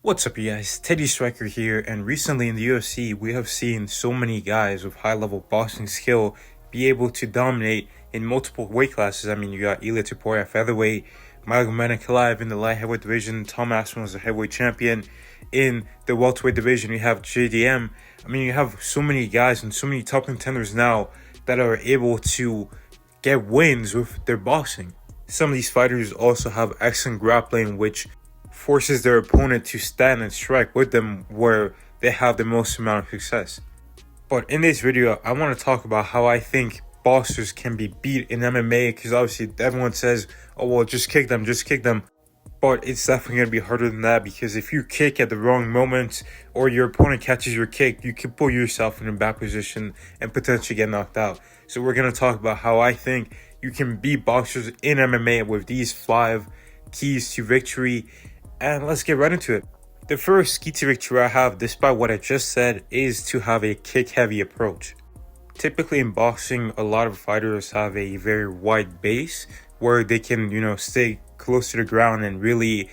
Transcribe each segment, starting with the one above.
What's up, you guys? Teddy Striker here, and recently in the UFC, we have seen so many guys with high-level boxing skill be able to dominate in multiple weight classes. I mean, you got Topuria at featherweight, Magomedov in the light heavyweight division, Tom Aspinall is a heavyweight champion. In the welterweight division, you have JDM. I mean, you have so many guys and so many top contenders now that are able to get wins with their boxing. Some of these fighters also have excellent grappling, which forces their opponent to stand and strike with them where they have the most amount of success. But in this video, I want to talk about how I think boxers can be beat in MMA, because obviously everyone says, oh well, just kick them. But it's definitely going to be harder than that, because if you kick at the wrong moment or your opponent catches your kick, you can put yourself in a bad position and potentially get knocked out. So we're going to talk about how I think you can beat boxers in MMA with these 5 keys to victory. And let's get right into it. The first key to victory I have, despite what I just said, is to have a kick-heavy approach. Typically in boxing, a lot of fighters have a very wide base where they can, stay close to the ground and really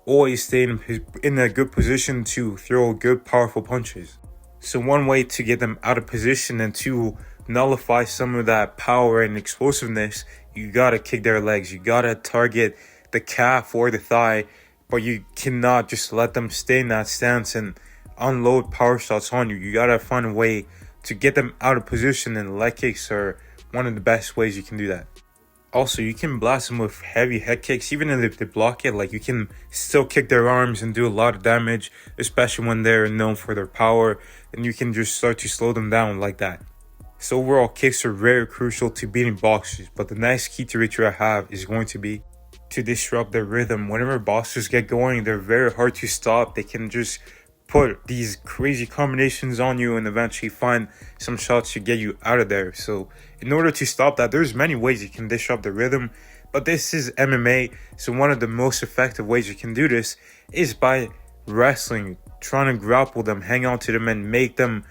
always stay in a good position to throw good, powerful punches. So one way to get them out of position and to nullify some of that power and explosiveness, you gotta kick their legs. You gotta target the calf or the thigh, but you cannot just let them stay in that stance and unload power shots on you. You gotta find a way to get them out of position, and leg kicks are one of the best ways you can do that. Also, you can blast them with heavy head kicks. Even if they block it, you can still kick their arms and do a lot of damage, especially when they're known for their power, and you can just start to slow them down like that. So overall, kicks are very crucial to beating boxers, but the next key to victory I have is going to be to disrupt their rhythm. Whenever boxers get going, they're very hard to stop. They can just put these crazy combinations on you and eventually find some shots to get you out of there. So in order to stop that, there's many ways you can disrupt the rhythm, but this is MMA. So one of the most effective ways you can do this is by wrestling, trying to grapple them, hang on to them, and make them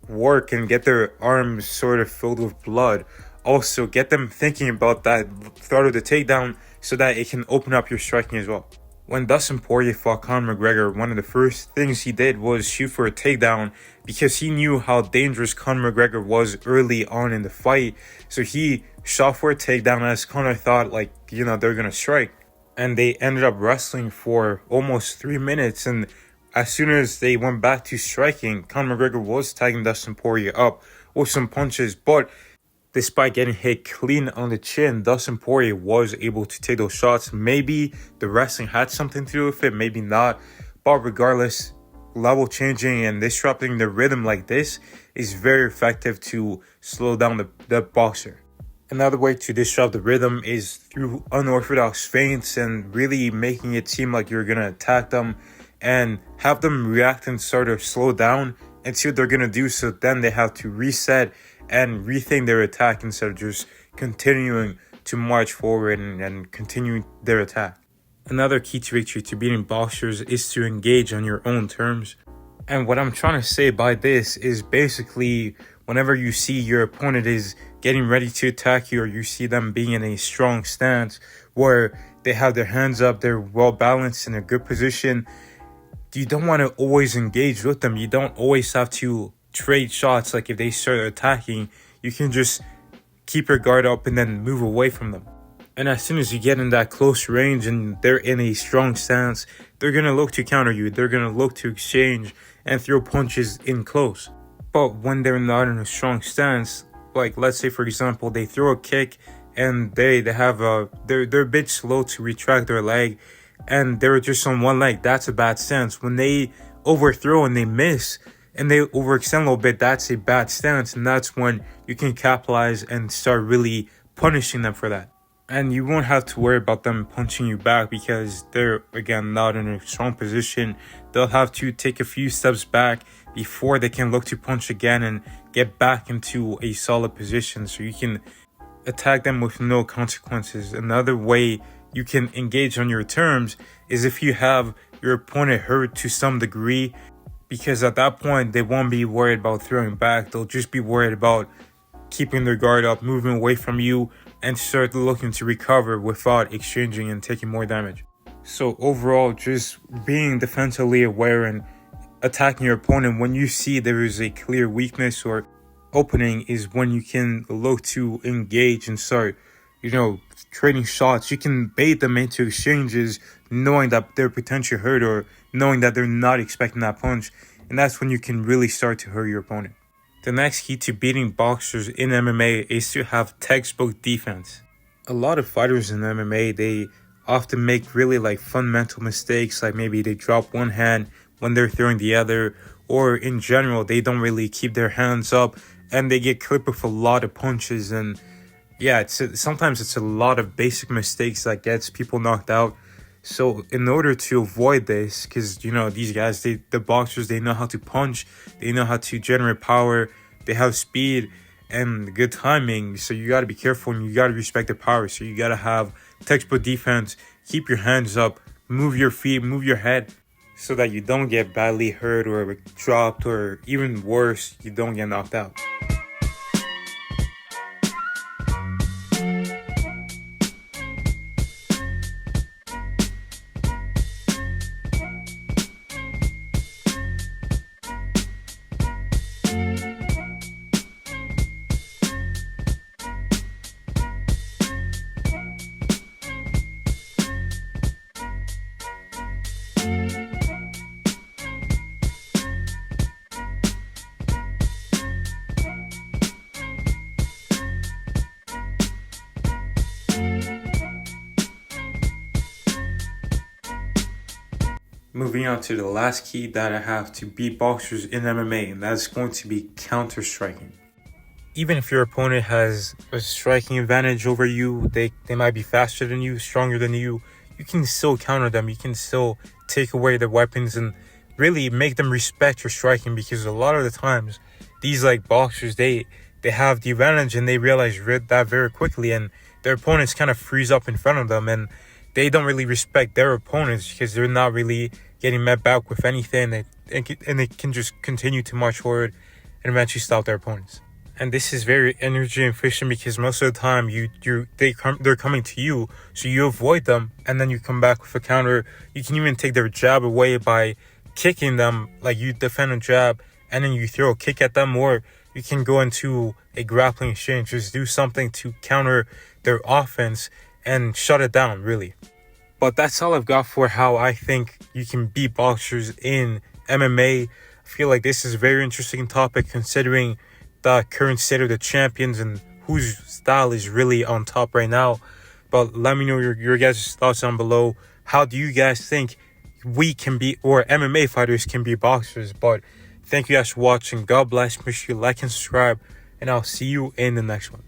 work and get their arms sort of filled with blood. Also, get them thinking about that thought of the takedown so that it can open up your striking as well. When Dustin Poirier fought Conor McGregor, one of the first things he did was shoot for a takedown, because he knew how dangerous Conor McGregor was early on in the fight. So he shot for a takedown as Conor thought, they're going to strike. And they ended up wrestling for almost 3 minutes. And as soon as they went back to striking, Conor McGregor was tagging Dustin Poirier up with some punches, but despite getting hit clean on the chin, Dustin Poirier was able to take those shots. Maybe the wrestling had something to do with it, maybe not. But regardless, level changing and disrupting the rhythm like this is very effective to slow down the boxer. Another way to disrupt the rhythm is through unorthodox feints and really making it seem like you're going to attack them and have them react and sort of slow down and see what they're going to do. So then they have to reset and rethink their attack instead of just continuing to march forward and continue their attack. Another key to victory to beating boxers is to engage on your own terms. And what I'm trying to say by this is basically whenever you see your opponent is getting ready to attack you, or you see them being in a strong stance where they have their hands up, they're well balanced in a good position, you don't want to always engage with them. You don't always have to trade shots. Like if they start attacking, you can just keep your guard up and then move away from them. And as soon as you get in that close range and they're in a strong stance, they're going to look to counter you. They're going to look to exchange and throw punches in close. But when they're not in a strong stance, like let's say for example, they throw a kick and they're a bit slow to retract their leg and they're just on one leg, that's a bad stance. When they overthrow and they miss and they overextend a little bit, that's a bad stance, and that's when you can capitalize and start really punishing them for that. And you won't have to worry about them punching you back because they're, again, not in a strong position. They'll have to take a few steps back before they can look to punch again and get back into a solid position so you can attack them with no consequences. Another way you can engage on your terms is if you have your opponent hurt to some degree, because at that point, they won't be worried about throwing back. They'll just be worried about keeping their guard up, moving away from you, and start looking to recover without exchanging and taking more damage. So overall, just being defensively aware and attacking your opponent when you see there is a clear weakness or opening is when you can look to engage and start, trading shots. You can bait them into exchanges knowing that they're potentially hurt or knowing that they're not expecting that punch. And that's when you can really start to hurt your opponent. The next key to beating boxers in MMA is to have textbook defense. A lot of fighters in MMA, they often make really fundamental mistakes, like maybe they drop one hand when they're throwing the other, or in general, they don't really keep their hands up and they get clipped with a lot of punches. And yeah, sometimes it's a lot of basic mistakes that gets people knocked out. So in order to avoid this, because these guys, the boxers, they know how to punch, they know how to generate power, they have speed and good timing. So you got to be careful and you got to respect their power. So you got to have textbook defense, keep your hands up, move your feet, move your head, so that you don't get badly hurt or dropped, or even worse, you don't get knocked out. Moving on to the last key that I have to beat boxers in MMA, and that's going to be counter-striking. Even if your opponent has a striking advantage over you, they might be faster than you, stronger than you can still counter them. You can still take away their weapons and really make them respect your striking, because a lot of the times these boxers, they have the advantage and they realize that very quickly, and their opponents kind of freeze up in front of them and they don't really respect their opponents because they're not really getting met back with anything, and they can just continue to march forward and eventually stop their opponents. And this is very energy efficient because most of the time they're coming to you, so you avoid them and then you come back with a counter. You can even take their jab away by kicking them, like you defend a jab and then you throw a kick at them, or you can go into a grappling exchange, just do something to counter their offense and shut it down, really. But that's all I've got for how I think you can beat boxers in MMA. I feel like this is a very interesting topic considering the current state of the champions and whose style is really on top right now. But let me know your guys' thoughts down below. How do you guys think we can be, or MMA fighters can be boxers? But thank you guys for watching. God bless. Make sure you like and subscribe, and I'll see you in the next one.